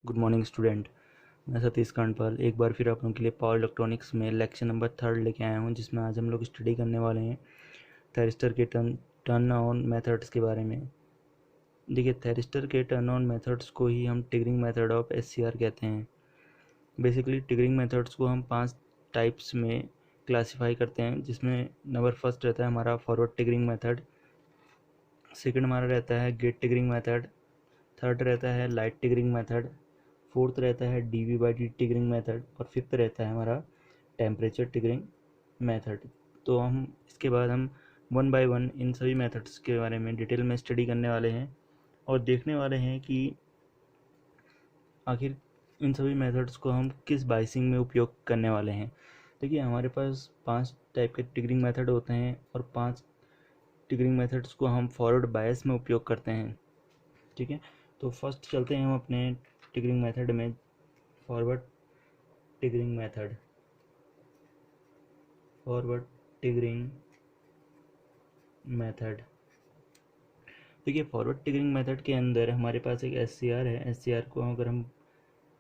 Good morning student. मैं सतीश कांडपाल एक बार फिर आप लोगों के लिए पावर इलेक्ट्रॉनिक्स में लेक्चर नंबर 3 लेके आया हूँ, जिसमें आज हम लोग स्टडी करने वाले हैं थैरिस्टर के टर्न ऑन मेथड्स के बारे में। देखिए, थैरिस्टर के टर्न ऑन मेथड्स को ही हम ट्रिगरिंग मेथड ऑफ एससीआर कहते हैं। बेसिकली ट्रिगरिंग मेथड्स को हम 5 टाइप्स में क्लासीफाई करते हैं, जिसमें नंबर फर्स्ट रहता है हमारा फॉरवर्ड ट्रिगरिंग मेथड, सेकंड हमारा रहता है गेट ट्रिगरिंग मेथड, थर्ड रहता है लाइट ट्रिगरिंग मेथड, फोर्थ रहता है DV/D ट्रिगरिंग मेथड और फिफ्थ रहता है हमारा टेम्परेचर ट्रिगरिंग मेथड। तो हम इसके बाद हम वन बाय वन इन सभी मेथड्स के बारे में डिटेल में स्टडी करने वाले हैं और देखने वाले हैं कि आखिर इन सभी मेथड्स को हम किस बाइसिंग में उपयोग करने वाले हैं। देखिए, हमारे पास 5 टाइप के ट्रिगरिंग मेथड होते हैं और 5 ट्रिगरिंग मेथड्स को हम फॉरवर्ड बायस में उपयोग करते हैं। ठीक है, तो फर्स्ट चलते हैं हम अपने ट्रिगरिंग मेथड में। Forward triggering method, forward triggering method. देखिए, फॉरवर्ड ट्रिगरिंग मेथड के अंदर हमारे पास एक SCR है। SCR को अगर हम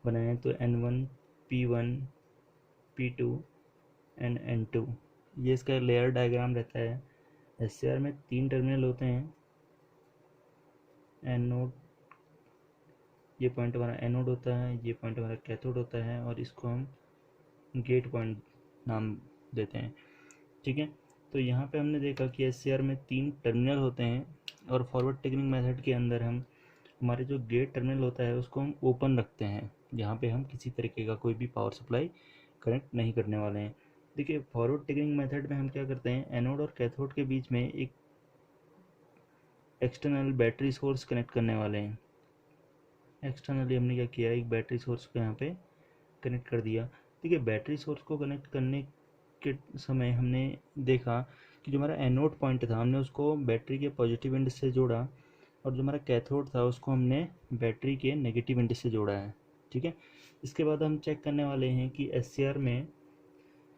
बनाएं तो N1, P1, P2 and N2, ये इसका लेयर डायग्राम रहता है। SCR में 3 टर्मिनल होते हैं। एनोड, ये पॉइंट हमारा एनोड होता है, ये पॉइंट हमारा कैथोड होता है और इसको हम गेट पॉइंट नाम देते हैं। ठीक है, तो यहाँ पे हमने देखा कि SCR में 3 टर्मिनल होते हैं और फॉरवर्ड ट्रिगरिंग मेथड के अंदर हम हमारे जो गेट टर्मिनल होता है उसको हम ओपन रखते हैं, जहाँ पे हम किसी तरीके का कोई भी पावर सप्लाई कनेक्ट नहीं करने वाले हैं। देखिए, फॉरवर्ड ट्रिगरिंग मेथड में हम क्या करते हैं, एनोड और कैथोड के बीच में एक एक्सटर्नल बैटरी सोर्स कनेक्ट करने वाले हैं। एक्सटर्नली हमने क्या किया, एक बैटरी सोर्स को यहाँ पे कनेक्ट कर दिया। देखिए, बैटरी सोर्स को कनेक्ट करने के समय हमने देखा कि जो हमारा एनोड पॉइंट था हमने उसको बैटरी के पॉजिटिव एंड से जोड़ा और जो हमारा कैथोड था उसको हमने बैटरी के नेगेटिव एंड से जोड़ा है। ठीक है, इसके बाद हम चेक करने वाले हैं कि SCR में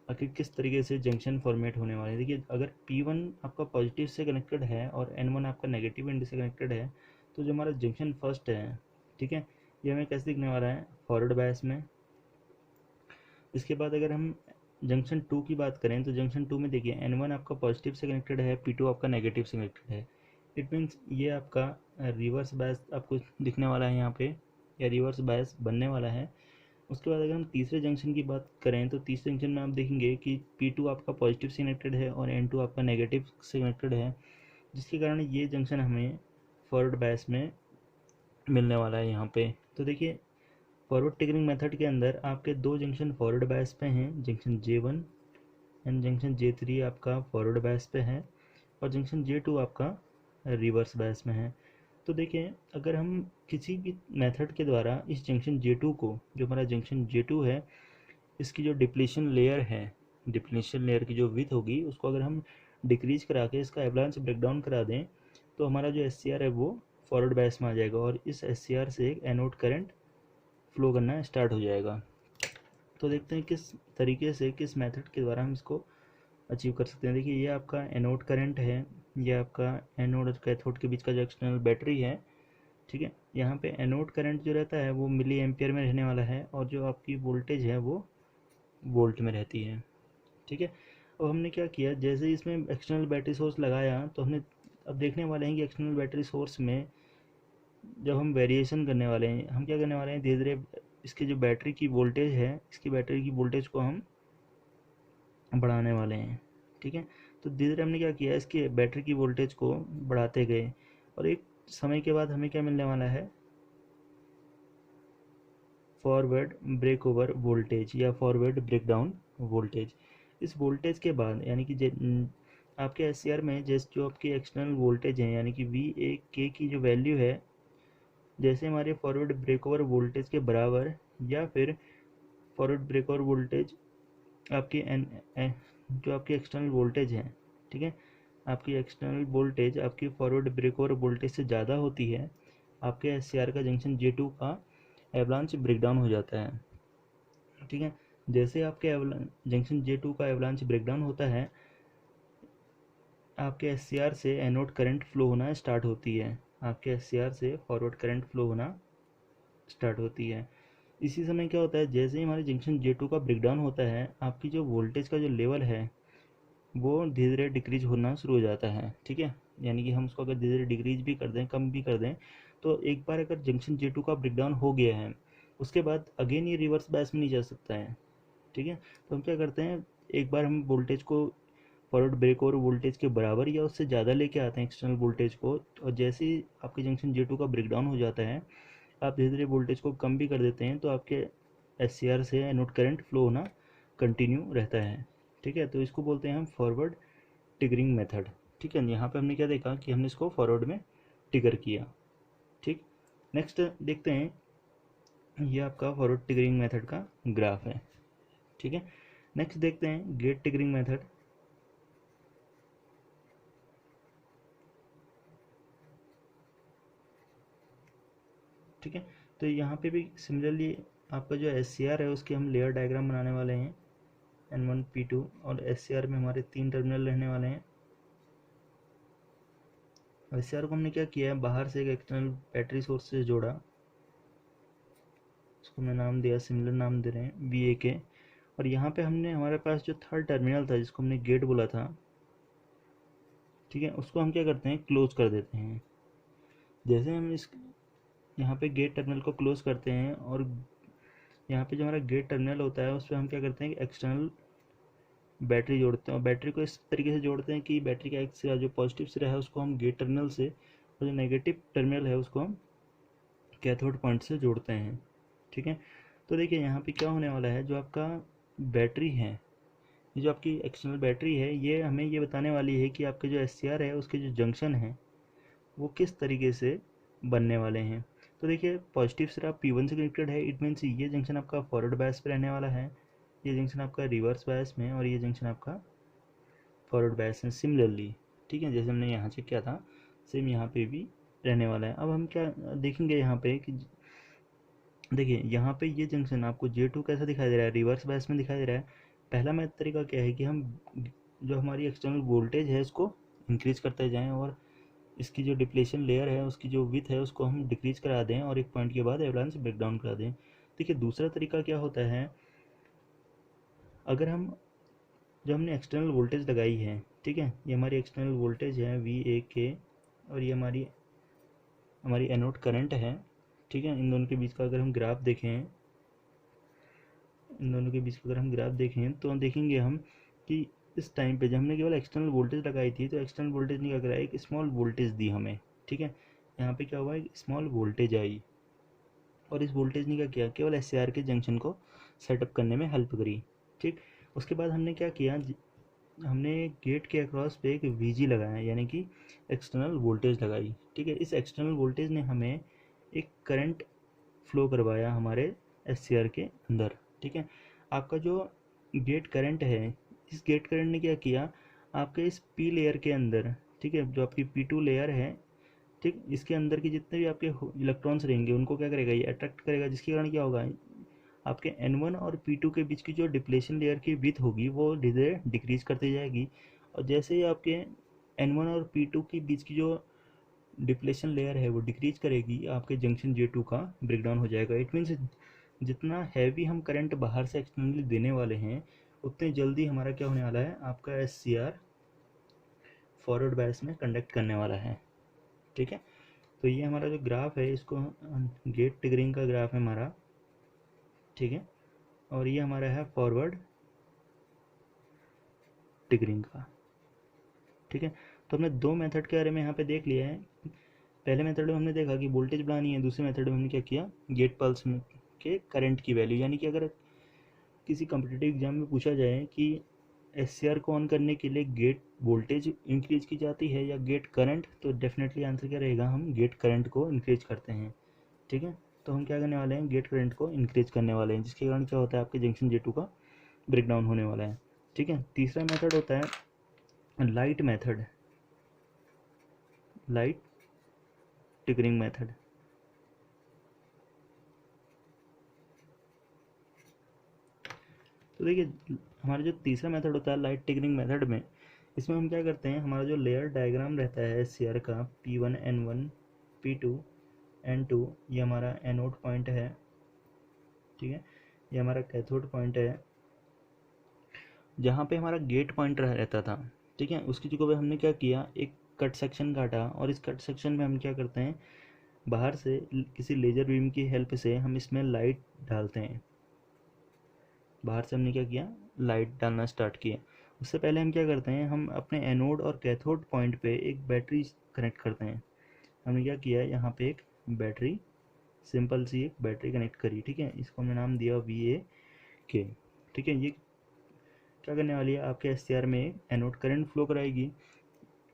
आखिर किस तरीके से जंक्शन फॉर्मेट होने वाले हैं। देखिए, अगर P1 आपका पॉजिटिव से कनेक्टेड है और N1 आपका नेगेटिव एंड से कनेक्टेड है, तो जो हमारा जंक्शन फर्स्ट है, ठीक है, ये हमें कैसे दिखने वाला है, फॉरवर्ड बायस में। इसके बाद अगर हम जंक्शन 2 की बात करें तो जंक्शन 2 में देखिए N1 आपका पॉजिटिव से कनेक्टेड है, P2 आपका नेगेटिव से कनेक्टेड है। इट मीन्स ये आपका रिवर्स बायस आपको दिखने वाला है यहाँ पे, या रिवर्स बायस बनने वाला है। उसके बाद अगर हम तीसरे जंक्शन की बात करें तो तीसरे जंक्शन में आप देखेंगे कि P2 आपका पॉजिटिव से कनेक्टेड है और N2 आपका नेगेटिव से कनेक्टेड है, जिसके कारण ये जंक्शन हमें फॉरवर्ड बायस में मिलने वाला है यहाँ पे। तो देखिए, फॉरवर्ड ट्रिगरिंग मेथड के अंदर आपके 2 जंक्शन फॉरवर्ड बायस पे हैं, junction J1 and junction J3 आपका फॉरवर्ड बायस पे है और जंक्शन J2 आपका रिवर्स बायस में है। तो देखिए, अगर हम किसी भी मेथड के द्वारा इस जंक्शन J2 को, जो हमारा जंक्शन J2 है, इसकी जो डिप्लीशन लेयर है, डिप्लीशन लेयर की जो विथ होगी उसको अगर हम डिक्रीज करा के इसका एवलांच ब्रेकडाउन करा दें, तो हमारा जो SCR है वो फॉरवर्ड बायस में आ जाएगा और इस SCR से एक एनोड करंट फ्लो करना स्टार्ट हो जाएगा। तो देखते हैं किस तरीके से, किस मेथड के द्वारा हम इसको अचीव कर सकते हैं। देखिए, ये आपका एनोड करंट है, ये आपका एनोड और कैथोड के बीच का जो एक्सटर्नल बैटरी है। ठीक है, यहाँ पे एनोड करंट जो रहता है वो मिली एम्पियर में रहने वाला है और जो आपकी वोल्टेज है वो वोल्ट में रहती है। ठीक है, अब हमने क्या किया, जैसे ही इसमें एक्सटर्नल बैटरी सोर्स लगाया तो हमने अब देखने वाले हैं कि एक्सटर्नल बैटरी सोर्स में जब हम वेरिएशन करने वाले हैं, हम क्या करने वाले हैं, धीरे धीरे इसकी जो बैटरी की वोल्टेज है, इसकी बैटरी की वोल्टेज को हम बढ़ाने वाले हैं। ठीक है, तो धीरे धीरे हमने क्या किया, इसकी बैटरी की वोल्टेज को बढ़ाते गए और एक समय के बाद हमें क्या मिलने वाला है, फॉरवर्ड ब्रेक ओवर वोल्टेज या फॉरवर्ड ब्रेक डाउन वोल्टेज। इस वोल्टेज के बाद यानी कि आपके SCR में जैसे जो आपकी एक्सटर्नल वोल्टेज है यानी कि VA की जो वैल्यू है, जैसे हमारे फॉरवर्ड ब्रेक ओवर वोल्टेज के बराबर या फिर फॉरवर्ड ब्रेक ओवर वोल्टेज आपकी जो आपकी एक्सटर्नल वोल्टेज है, ठीक है, आपकी एक्सटर्नल वोल्टेज आपकी फॉरवर्ड ब्रेक ओवर वोल्टेज से ज़्यादा होती है, आपके SCR का जंक्शन J2 का एवलांच ब्रेकडाउन हो जाता है। ठीक है, जैसे आपके जंक्शन J2 का एवलांच ब्रेकडाउन होता है, आपके SCR से एनोड करंट फ्लो होना स्टार्ट होती है, आपके SCR से फॉरवर्ड करंट फ्लो होना स्टार्ट होती है। इसी समय क्या होता है, जैसे ही हमारे जंक्शन J2 का ब्रेकडाउन होता है, आपकी जो वोल्टेज का जो लेवल है वो धीरे धीरे डिक्रीज होना शुरू हो जाता है। ठीक है, यानी कि हम उसको अगर धीरे धीरे डिक्रीज भी कर दें, कम भी कर दें, तो एक बार अगर जंक्शन J2 का ब्रेकडाउन हो गया है, उसके बाद अगेन ये रिवर्स बायस में नहीं जा सकता है। ठीक है, तो हम क्या करते हैं, एक बार हम वोल्टेज को फॉरवर्ड ब्रेक ओवर वोल्टेज के बराबर या उससे ज़्यादा लेके आते हैं एक्सटर्नल वोल्टेज को, और जैसे ही आपके जंक्शन J2 का ब्रेकडाउन हो जाता है, आप धीरे धीरे वोल्टेज को कम भी कर देते हैं, तो आपके SCR से एनोड करंट फ्लो होना कंटिन्यू रहता है। ठीक है, तो इसको बोलते हैं हम फॉरवर्ड टिगरिंग मेथड। ठीक है, यहाँ पे हमने क्या देखा कि हमने इसको फॉरवर्ड में टिगर किया। ठीक, नेक्स्ट देखते हैं, ये आपका फॉरवर्ड टिगरिंग मेथड का ग्राफ है। ठीक है, नेक्स्ट देखते हैं गेट टिगरिंग मेथड। ठीक है, तो यहाँ पे भी सिमिलरली आपका जो SCR है उसके हम लेयर डायग्राम बनाने वाले हैं, N1 P2, और SCR में हमारे 3 टर्मिनल रहने वाले हैं। SCR को हमने क्या किया है, बाहर से एक एक्सटर्नल बैटरी सोर्स से जोड़ा, उसको मैं नाम दिया, सिमिलर नाम दे रहे हैं VAK, और यहाँ पे हमने हमारे पास जो थर्ड टर्मिनल था जिसको हमने गेट बोला था, ठीक है, उसको हम क्या करते हैं, क्लोज कर देते हैं। जैसे हम इस यहाँ पे गेट टर्मिनल को क्लोज करते हैं, और यहाँ पे जो हमारा गेट टर्मिनल होता है उस पर हम क्या करते हैं कि एक्सटर्नल बैटरी जोड़ते हैं, और बैटरी को इस तरीके से जोड़ते हैं कि बैटरी का एक सिरा जो पॉजिटिव सिरा है उसको हम गेट टर्मिनल से, और जो नेगेटिव टर्मिनल है उसको हम कैथोड पॉइंट से जोड़ते हैं। ठीक है, तो देखिए यहाँ पे क्या होने वाला है, जो आपका बैटरी है, ये जो आपकी एक्सटर्नल बैटरी है, ये हमें ये बताने वाली है कि आपके जो SCR है उसके जो जंक्शन है वो किस तरीके से बनने वाले हैं। तो देखिए पॉजिटिव सिरा P1 से कनेक्टेड है, इट मीन्स ये जंक्शन आपका फॉरवर्ड बायस पे रहने वाला है, ये जंक्शन आपका रिवर्स बायस में, और ये जंक्शन आपका फॉरवर्ड बायस में सिमिलरली। ठीक है, जैसे हमने यहाँ चेक किया था सेम यहाँ पे भी रहने वाला है। अब हम क्या देखेंगे यहाँ पे कि देखिए यहाँ पे ये जंक्शन आपको J2 कैसा दिखाई दे रहा है, रिवर्स बायस में दिखाई दे रहा है। पहला मैं तरीका क्या है कि हम जो हमारी एक्सटर्नल वोल्टेज है इसको इंक्रीज करते जाएं, और इसकी जो डिप्लेशन लेयर है उसकी जो विथ है उसको हम डिक्रीज करा दें, और एक पॉइंट के बाद एवलांच ब्रेकडाउन करा दें। देखिए दूसरा तरीका क्या होता है, अगर हम जो हमने एक्सटर्नल वोल्टेज लगाई है, ठीक है, ये हमारी एक्सटर्नल वोल्टेज है VAK, और ये हमारी हमारी एनोड करंट है। ठीक है, इन दोनों के बीच का अगर हम ग्राफ देखें, इन दोनों के बीच का अगर हम ग्राफ देखें तो हम देखेंगे हम कि इस टाइम पे जब हमने केवल एक्सटर्नल वोल्टेज लगाई थी, तो एक्सटर्नल वोल्टेज ने क्या करा, एक स्मॉल वोल्टेज दी हमें। ठीक है, यहाँ पे क्या हुआ, एक स्मॉल वोल्टेज आई, और इस वोल्टेज ने क्या किया, केवल SCR के जंक्शन को सेटअप करने में हेल्प करी। ठीक, उसके बाद हमने क्या किया, हमने गेट के अक्रॉस पे एक VG लगाया, यानी कि एक्सटर्नल वोल्टेज लगाई। ठीक है, इस एक्सटर्नल वोल्टेज ने हमें एक करंट फ्लो करवाया हमारे SCR के अंदर। ठीक है, आपका जो गेट करंट है, इस गेट करंट ने क्या किया, आपके इस P लेयर के अंदर, ठीक है, जो आपकी P2 लेयर है, ठीक, इसके अंदर के जितने भी आपके इलेक्ट्रॉन्स रहेंगे उनको क्या करेगा, ये अट्रैक्ट करेगा, जिसके कारण क्या होगा, आपके N1 और P2 के बीच की जो डिप्लेशन लेयर की विथ होगी वो धीरे धीरे डिक्रीज करती जाएगी, और जैसे ही आपके N1 और P2 के बीच की जो डिप्लेशन लेयर है वो डिक्रीज करेगी, आपके जंक्शन J2 का ब्रेकडाउन हो जाएगा। इट मीन्स जितना हैवी हम करंट बाहर से एक्सटर्नली देने वाले हैं, उतने जल्दी हमारा क्या होने वाला है, आपका SCR फॉरवर्ड बायस में कंडक्ट करने वाला है। ठीक है, तो ये हमारा जो ग्राफ है, इसको गेट ट्रिगरिंग का ग्राफ है हमारा। ठीक है, और ये हमारा है फॉरवर्ड ट्रिगरिंग का। ठीक है, तो हमने दो मेथड के बारे में यहाँ पे देख लिया है। पहले मेथड में हमने देखा कि वोल्टेज बढ़ानी है, दूसरे मेथड में हमने क्या किया, गेट पल्स में के करंट की वैल्यू, यानी कि अगर किसी कम्पिटिटिव एग्जाम में पूछा जाए कि SCR को ऑन करने के लिए गेट वोल्टेज इंक्रीज की जाती है या गेट करंट, तो डेफिनेटली आंसर क्या रहेगा, हम गेट करंट को इंक्रीज करते हैं। ठीक है, तो हम क्या करने वाले हैं, गेट करंट को इंक्रीज करने वाले हैं, जिसके कारण क्या होता है, आपके जंक्शन J2 का ब्रेकडाउन होने वाला है। ठीक है, तीसरा मेथड होता है light method, light triggering method. तो देखिए हमारा जो तीसरा मेथड होता है लाइट ट्रिगरिंग मेथड में, इसमें हम क्या करते हैं, हमारा जो लेयर डायग्राम रहता है SCR का, P1 N1 P2 N2, ये हमारा एनोड पॉइंट है। ठीक है। ये हमारा कैथोड पॉइंट है जहाँ पे हमारा गेट पॉइंट रहता था, ठीक है। उसकी जगह पे हमने क्या किया, एक कट सेक्शन काटा, और इस कट सेक्शन में हम क्या करते हैं, बाहर से किसी लेज़र बीम की हेल्प से हम इसमें लाइट डालते हैं। बाहर से हमने क्या किया, लाइट डालना स्टार्ट किया। उससे पहले हम क्या करते हैं, हम अपने एनोड और कैथोड पॉइंट पे एक बैटरी कनेक्ट करते हैं। हमने क्या किया, यहाँ पे एक बैटरी, सिंपल सी एक बैटरी कनेक्ट करी, ठीक है। इसको हमने नाम दिया VA ठीक है। ये क्या करने वाली है, आपके SCR में एनोड करंट फ्लो कराएगी,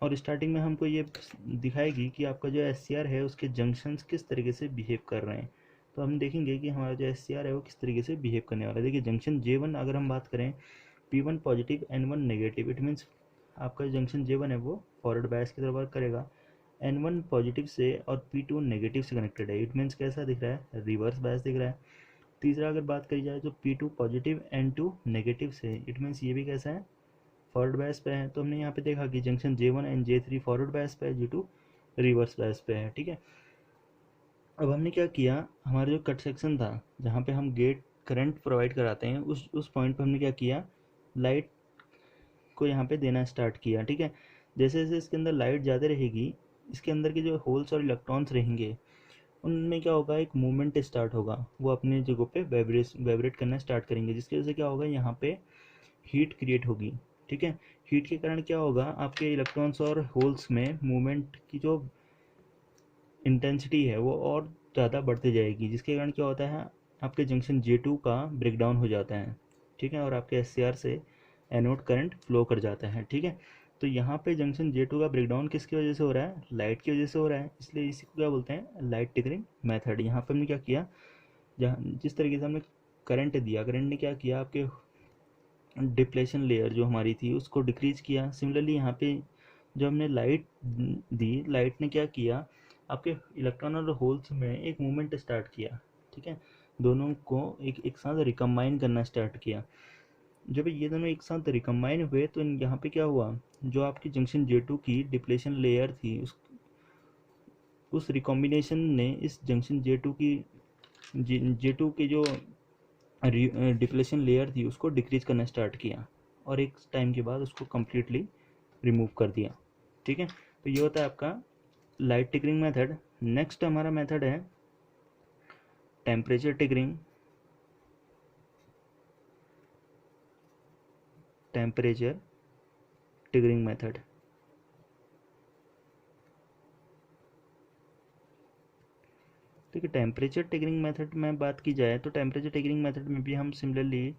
और स्टार्टिंग में हमको ये दिखाएगी कि आपका जो SCR है उसके जंक्शंस किस तरीके से बिहेव कर रहे हैं। तो हम देखेंगे कि हमारा जो SCR है वो किस तरीके से बिहेव करने वाला है। देखिए जंक्शन J1 अगर हम बात करें, P1 positive N1 negative, it means आपका जंक्शन J1 है वो फॉरवर्ड बायस की तरफ वर्क करेगा, N1 पॉजिटिव से और P2 नेगेटिव से कनेक्टेड है, इट मीन्स कैसा दिख रहा है, रिवर्स बायस दिख रहा है। तीसरा अगर बात करी जाए तो P2 पॉजिटिव N2 नेगेटिव से, इट मीन्स ये भी कैसा है, फॉरवर्ड बायस पे है। तो हमने यहाँ पे देखा कि junction J1 and J3 forward bias पे है, J2 रिवर्स बायस पे है, ठीक है। अब हमने क्या किया, हमारा जो कट सेक्शन था जहाँ पे हम गेट करंट प्रोवाइड कराते हैं, उस पॉइंट पे हमने क्या किया, लाइट को यहाँ पे देना स्टार्ट किया, ठीक है। जैसे जैसे इसके अंदर लाइट ज़्यादा रहेगी, इसके अंदर के जो होल्स और इलेक्ट्रॉन्स रहेंगे उनमें क्या होगा, एक मूवमेंट स्टार्ट होगा, वो अपने जगह पे वाइब्रेट करना स्टार्ट करेंगे, जिसकी वजह से क्या होगा, यहाँ पे हीट क्रिएट होगी, ठीक है। हीट के कारण क्या होगा, आपके इलेक्ट्रॉन्स और होल्स में मूवमेंट की जो इंटेंसिटी है वो और ज़्यादा बढ़ती जाएगी, जिसके कारण क्या होता है, आपके जंक्शन J2 का ब्रेकडाउन हो जाता है, ठीक है, और आपके SCR से एनोड करंट फ्लो कर जाता है, ठीक है। तो यहाँ पे जंक्शन J2 का ब्रेकडाउन किसकी वजह से हो रहा है, लाइट की वजह से हो रहा है, इसलिए इसी को क्या बोलते हैं, लाइट टिकरिंग मेथड। यहाँ पे हमने क्या किया, जहाँ जिस तरीके से हमने करंट दिया, करंट ने क्या किया, आपके डिप्लेशन लेयर जो हमारी थी उसको डिक्रीज किया। सिमिलरली यहाँ पे जो हमने लाइट दी, लाइट ने क्या किया, आपके इलेक्ट्रॉन और होल्स में एक मूवमेंट स्टार्ट किया, ठीक है। दोनों को एक साथ रिकम्बाइन करना स्टार्ट किया। जब ये दोनों एक साथ रिकम्बाइन हुए तो यहाँ पे क्या हुआ, जो आपकी जंक्शन J2 की डिप्लेशन लेयर थी उस रिकॉम्बिनेशन ने इस जंक्शन J2 की J2 की जो डिप्लेशन लेयर थी उसको डिक्रीज करना स्टार्ट किया, और एक टाइम के बाद उसको कम्प्लीटली रिमूव कर दिया, ठीक है। तो ये होता है आपका लाइट टिकरिंग मेथड। नेक्स्ट हमारा मेथड है temperature tinkering. Temperature tinkering method, ठीक है। टेम्परेचर टिकरिंग मेथड में बात की जाए तो टेम्परेचर टिकरिंग मेथड में भी हम सिमिलरली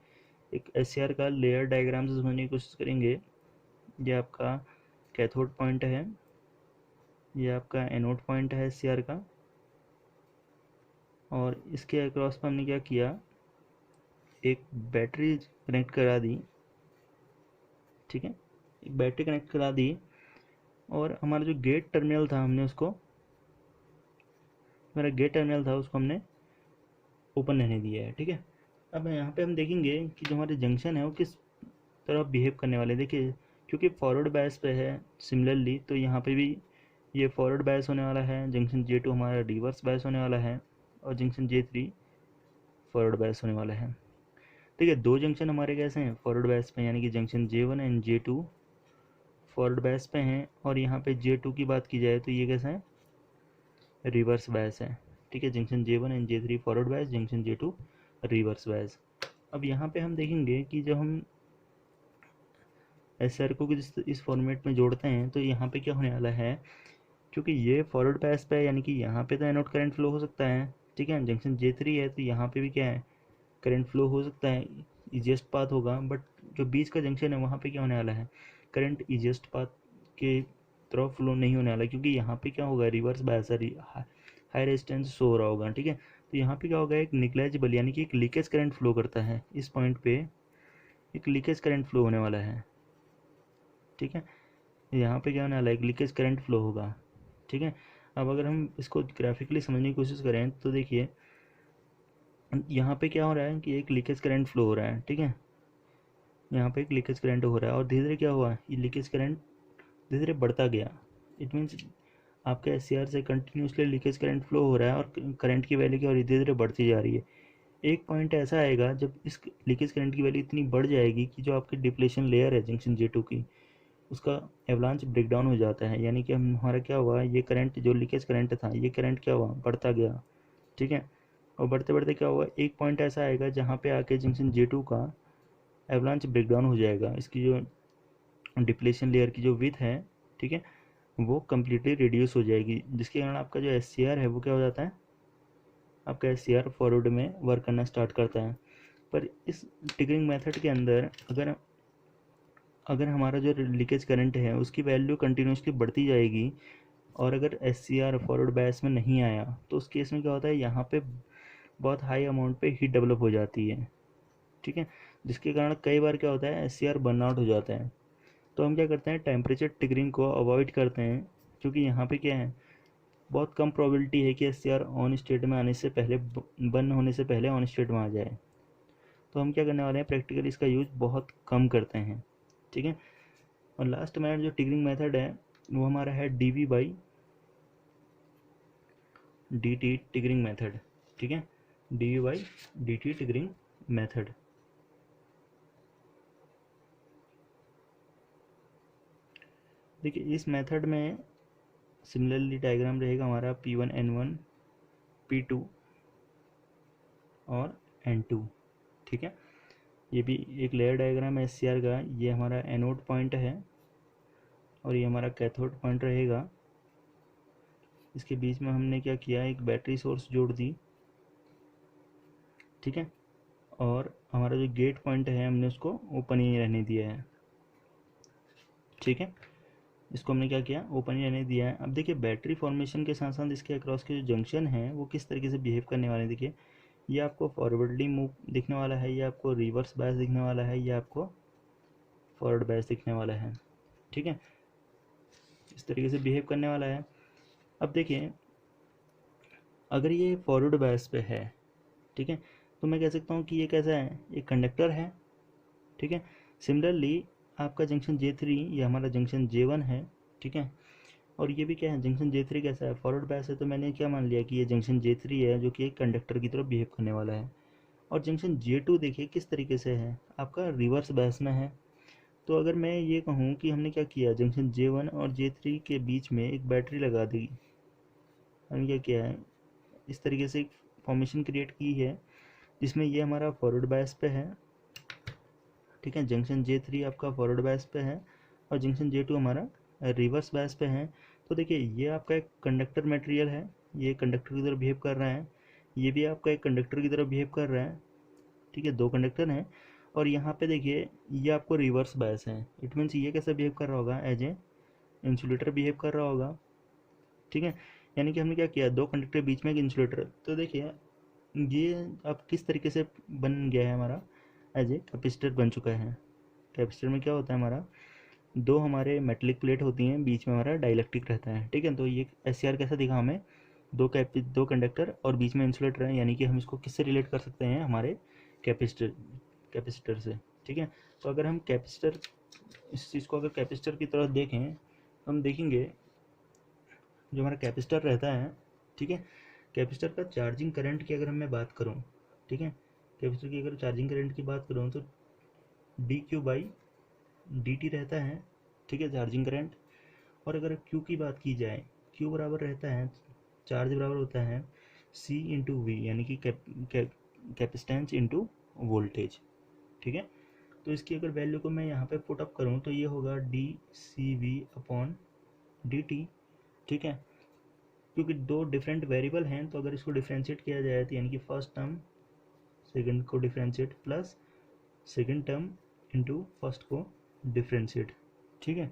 एक SCR का लेयर डायग्राम से समझने की कोशिश करेंगे। ये आपका कैथोड पॉइंट है, ये आपका एनोड पॉइंट है SCR का, और इसके अक्रॉस पर हमने क्या किया, एक बैटरी कनेक्ट करा दी, ठीक है। एक बैटरी कनेक्ट करा दी, और हमारा जो गेट टर्मिनल था हमने उसको, हमारा गेट टर्मिनल था उसको हमने ओपन रहने दिया है, ठीक है। अब यहाँ पे हम देखेंगे कि जो हमारे जंक्शन है वो किस तरह बिहेव करने वाले हैं। देखिए क्योंकि फॉरवर्ड बायस पे है सिमिलरली, तो यहाँ पे भी ये फॉरवर्ड बायस होने वाला है, जंक्शन J2 हमारा रिवर्स बायस होने वाला है, और जंक्शन J3 फॉरवर्ड बायस होने वाला है। ठीक है, दो जंक्शन हमारे कैसे हैं, फॉरवर्ड बायस पे, यानी कि junction J1 and J2 forward bias पे हैं, और यहाँ पे J2 की बात की जाए तो ये कैसा है, रिवर्स बायस है, ठीक है। Junction J1 and J3 forward bias, junction J2 reverse bias. अब यहाँ पे हम देखेंगे कि जब हम SR को इस फॉर्मेट में जोड़ते हैं तो यहाँ पे क्या होने वाला है, क्योंकि ये फॉरवर्ड बायस पे है, यानी कि यहाँ पे तो एनोड करंट फ्लो हो सकता है, ठीक है। जंक्शन J3 है तो यहाँ पे भी क्या है, करंट फ्लो हो सकता है, ईजिएस्ट पाथ होगा, बट जो बीच का जंक्शन है वहाँ पे क्या होने वाला है, करंट ईजिएस्ट पाथ के तरफ फ्लो नहीं होने वाला, क्योंकि यहाँ पे क्या होगा, reverse bias high resistance show हो रहा होगा, ठीक है। तो यहाँ पे क्या होगा, एक निग्लेजिबल यानी कि एक लीकेज करंट फ्लो करता है, इस पॉइंट पे एक लीकेज करंट फ्लो होने वाला है, ठीक है। यहाँ पे क्या होने वाला है, एक लीकेज करंट फ्लो होगा, ठीक है। अब अगर हम इसको ग्राफिकली समझने की कोशिश करें तो देखिए यहाँ पे क्या हो रहा है कि एक लीकेज करंट फ्लो हो रहा है, ठीक है। यहाँ पे एक लीकेज करंट हो रहा है, और धीरे धीरे क्या हुआ, ये लीकेज करंट धीरे धीरे बढ़ता गया। इट मीन्स आपके SCR से कंटिन्यूसली लीकेज करंट फ्लो हो रहा है, और करंट की वैल्यू क्या हो रही है, धीरे धीरे बढ़ती जा रही है। एक पॉइंट ऐसा आएगा जब इस लीकेज करंट की वैल्यू इतनी बढ़ जाएगी कि जो आपकी डिप्लेशन लेयर है जंक्शन J2 की, उसका एवलांच ब्रेकडाउन हो जाता है। यानी कि हमारा क्या हुआ, ये करंट जो लीकेज करंट था, ये करंट क्या हुआ, बढ़ता गया, ठीक है। और बढ़ते बढ़ते क्या हुआ, एक पॉइंट ऐसा आएगा जहाँ पे आके जंक्शन J2 का एवलांच ब्रेकडाउन हो जाएगा। इसकी जो डिप्लेशन लेयर की जो विथ है, ठीक है, वो कम्प्लीटली रिड्यूस हो जाएगी, जिसके कारण आपका जो SCR है वो क्या हो जाता है, आपका SCR फॉरवर्ड में वर्क करना स्टार्ट करता है। पर इस ट्रिगरिंग मेथड के अंदर अगर अगर हमारा जो लीकेज करंट है उसकी वैल्यू कंटिन्यूसली बढ़ती जाएगी और अगर SCR फॉरवर्ड बायस में नहीं आया, तो उस केस में क्या होता है, यहाँ पे बहुत हाई अमाउंट पे हीट डेवलप हो जाती है, ठीक है, जिसके कारण कई बार क्या होता है, SCR बर्नआउट हो जाता है। तो हम क्या करते हैं, टेम्परेचर ट्रिगरिंग को अवॉइड करते हैं, क्योंकि यहाँ पे क्या है, बहुत कम प्रोबेबिलिटी है कि SCR ऑन स्टेट में आने से पहले, बर्न होने से पहले ऑन स्टेट में आ जाए। तो हम क्या करने वाले हैं, प्रैक्टिकली इसका यूज बहुत कम करते हैं, ठीक है। और लास्ट मेथड जो ट्रिगरिंग मेथड है वो हमारा है DV by DT triggering method, ठीक है, DV by DT triggering method. देखिए इस मेथड में सिमिलरली डायग्राम रहेगा हमारा P1 N1 P2 और N2, ठीक है। ये भी एक लेयर डायग्राम है SCR का। ये हमारा एनोड पॉइंट है और ये हमारा कैथोड पॉइंट रहेगा। इसके बीच में हमने क्या किया, एक बैटरी सोर्स जोड़ दी, ठीक है, और हमारा जो गेट पॉइंट है हमने उसको ओपन ही रहने दिया है, ठीक है। इसको हमने क्या किया, ओपन ही रहने दिया है। अब देखिए बैटरी फॉर्मेशन के साथ साथ इसके अक्रॉस के जो जंक्शन है वो किस तरीके से बिहेव करने वाले हैं। देखिए ये आपको फॉरवर्डली मूव दिखने वाला है, ये आपको रिवर्स बायस दिखने वाला है, ये आपको फॉरवर्ड बायस दिखने वाला है, ठीक है, इस तरीके से बिहेव करने वाला है। अब देखिए अगर ये फॉरवर्ड बायस पे है, ठीक है, तो मैं कह सकता हूँ कि ये कैसा है, एक कंडक्टर है, ठीक है। सिमिलरली आपका जंक्शन J3, ये हमारा जंक्शन J1 है, ठीक है, और ये भी क्या है, जंक्शन J3 कैसा है, फॉरवर्ड बायस है, तो मैंने क्या मान लिया कि ये जंक्शन J3 है जो कि एक कंडक्टर की तरफ बिहेव करने वाला है। और जंक्शन J2 देखिए किस तरीके से है, आपका रिवर्स बायस में है। तो अगर मैं ये कहूँ कि हमने क्या किया, जंक्शन J1 और J3 के बीच में एक बैटरी लगा दी, हमने क्या किया है, इस तरीके से एक फॉर्मेशन क्रिएट की है जिसमें ये हमारा फॉरवर्ड बायस पे है, ठीक है, जंक्शन J3 आपका फॉरवर्ड बायस पे है और जंक्शन J2 हमारा रिवर्स बायस पे है। तो देखिए ये आपका एक कंडक्टर मटेरियल है, ये कंडक्टर की तरह बिहेव कर रहा है, ये भी आपका एक कंडक्टर की तरह बिहेव कर रहा है, ठीक है, दो कंडक्टर हैं। और यहाँ पे देखिए ये आपको रिवर्स बायस है, इट मीन्स ये कैसे बिहेव कर रहा होगा, एज ए इंसुलेटर बिहेव कर रहा होगा, ठीक है। यानी कि हमने क्या किया, दो कंडक्टर बीच में एक इंसुलेटर। तो देखिए ये अब किस तरीके से बन गया है, हमारा एज ए कैपेसिटर बन चुका है। कैपेसिटर में क्या होता है, हमारा दो हमारे मेटलिक प्लेट होती हैं, बीच में हमारा डाइलेक्ट्रिक रहता है, ठीक है। तो ये SCR कैसा दिखा हमें, दो कंडक्टर और बीच में इंसुलेटर है, यानी कि हम इसको किससे रिलेट कर सकते हैं, हमारे कैपेसिटर कैपेसिटर से, ठीक है। तो अगर हम कैपेसिटर, इस चीज़ को अगर कैपेसिटर की तरफ देखें तो हम देखेंगे जो हमारा कैपेसिटर रहता है, ठीक है, कैपेसिटर का चार्जिंग करंट की अगर मैं बात करूँ, ठीक है, कैपेसिटर की अगर चार्जिंग करंट की बात करूँ तो dQ/dt रहता है, ठीक है, चार्जिंग करंट। और अगर Q की बात की जाए, Q बराबर रहता है, चार्ज बराबर होता है C/V, यानी कि कैपेसिटेंस इंटू वोल्टेज, ठीक है। तो इसकी अगर वैल्यू को मैं यहाँ पे पुट अप करूँ तो ये होगा dCV/dt, ठीक है। क्योंकि दो डिफरेंट वेरिएबल हैं तो अगर इसको डिफ्रेंशिएट किया जाए तो यानी कि फर्स्ट टर्म सेकंड को differentiate plus second term into first को डिफ्रेंशिएट, ठीक है।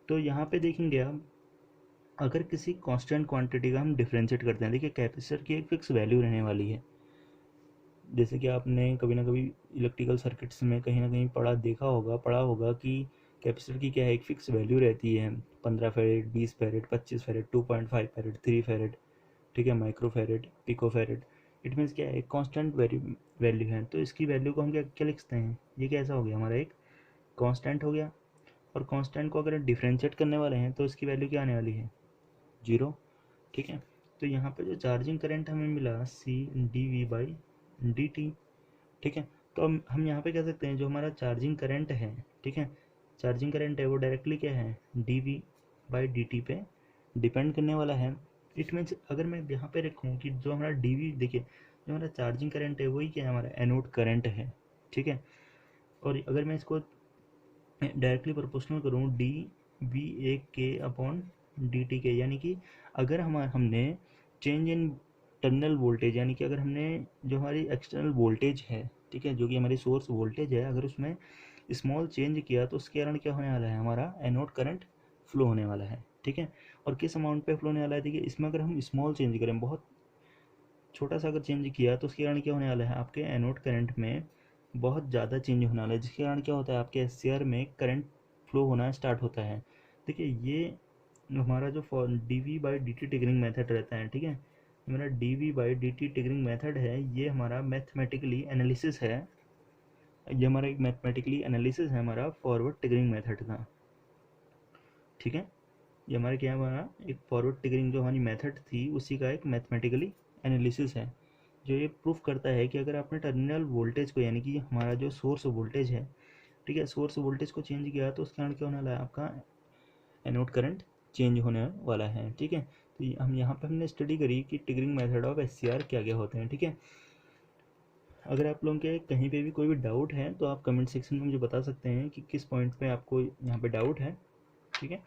तो यहाँ पे देखेंगे आप, अगर किसी कांस्टेंट क्वांटिटी का हम डिफ्रेंशिएट करते हैं, देखिए कैपेसिटर की एक फिक्स वैल्यू रहने वाली है। जैसे कि आपने कभी ना कभी इलेक्ट्रिकल सर्किट्स में कहीं ना कहीं पढ़ा होगा कि कैपेसिटर की क्या है, एक फिक्स वैल्यू रहती है, 15 farad, 20 farad, 25 farad, 2.5 farad, 3 farad, ठीक है, micro farad, pico farad. It means क्या है, एक कांस्टेंट वैल्यू है। तो इसकी वैल्यू को हम क्या क्या लिखते हैं, ये कैसा हो गया, हमारा एक कांस्टेंट हो गया। और कांस्टेंट को अगर डिफ्रेंशिएट करने वाले हैं तो इसकी वैल्यू क्या आने वाली है, 0, ठीक है। तो यहाँ पे जो चार्जिंग करंट हमें मिला C/dV/dt, डी टी। ठीक है, तो हम यहाँ पे कह सकते हैं जो हमारा चार्जिंग करंट है, ठीक है, चार्जिंग करंट है वो डायरेक्टली क्या है, D V by D T पे डिपेंड करने वाला है। इट मीन्स अगर मैं यहाँ पे रखूँ कि जो हमारा डी वी, देखिए जो हमारा चार्जिंग करंट है वही क्या है, हमारा एनोड करंट है। ठीक है, और अगर मैं इसको डायरेक्टली प्रोपोर्शनल करूँ डी वी ए के अपॉन डी टी के, यानी कि अगर हमने चेंज इन टर्मिनल वोल्टेज, यानी कि अगर हमने जो हमारी एक्सटर्नल वोल्टेज है, ठीक है, जो कि हमारी सोर्स वोल्टेज है, अगर उसमें स्मॉल चेंज किया तो उसके कारण क्या होने वाला है, हमारा एनोड करंट फ्लो होने वाला है। ठीक है, और किस अमाउंट पे फ्लो होने वाला है, देखिए इसमें अगर हम स्मॉल चेंज करें, बहुत छोटा सा अगर चेंज किया तो उसके कारण क्या होने वाला है, आपके एनोड करंट में बहुत ज़्यादा चेंज होने वाला है, जिसके कारण क्या होता है, आपके एस में करंट फ्लो होना स्टार्ट होता है। देखिए ये हमारा जो D V by D T triggering method रहता है, ठीक है, हमारा D V by D T triggering method है, ये हमारा मैथमेटिकली एनालिसिस है, ये हमारा एक मैथमेटिकली एनालिसिस है हमारा फॉरवर्ड टिगरिंग मेथड का। ठीक है, ये हमारे क्या हमारा एक फॉरवर्ड टिगरिंग जो हमारी मेथड थी उसी का एक मैथमेटिकली एनालिसिस है, जो ये प्रूफ करता है कि अगर आपने टर्मिनल वोल्टेज को, यानी कि हमारा जो सोर्स वोल्टेज है, ठीक है, सोर्स वोल्टेज को चेंज किया तो उसके कारण क्या होने वाला है, आपका एनोड करंट चेंज होने वाला है। ठीक है, तो हम यहाँ पे हमने स्टडी करी कि टिगरिंग मेथड ऑफ एस क्या क्या होते हैं। ठीक है, अगर आप लोगों के कहीं पे भी कोई भी डाउट है तो आप कमेंट सेक्शन में मुझे बता सकते हैं कि किस पॉइंट पे आपको यहाँ पे डाउट है। ठीक है,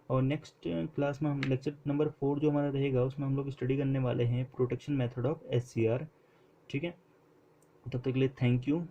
और नेक्स्ट क्लास में हम लेक्चर नंबर 4 जो हमारा रहेगा उसमें हम लोग स्टडी करने वाले हैं प्रोटेक्शन मेथड ऑफ एस। ठीक है, तब तक के लिए थैंक यू।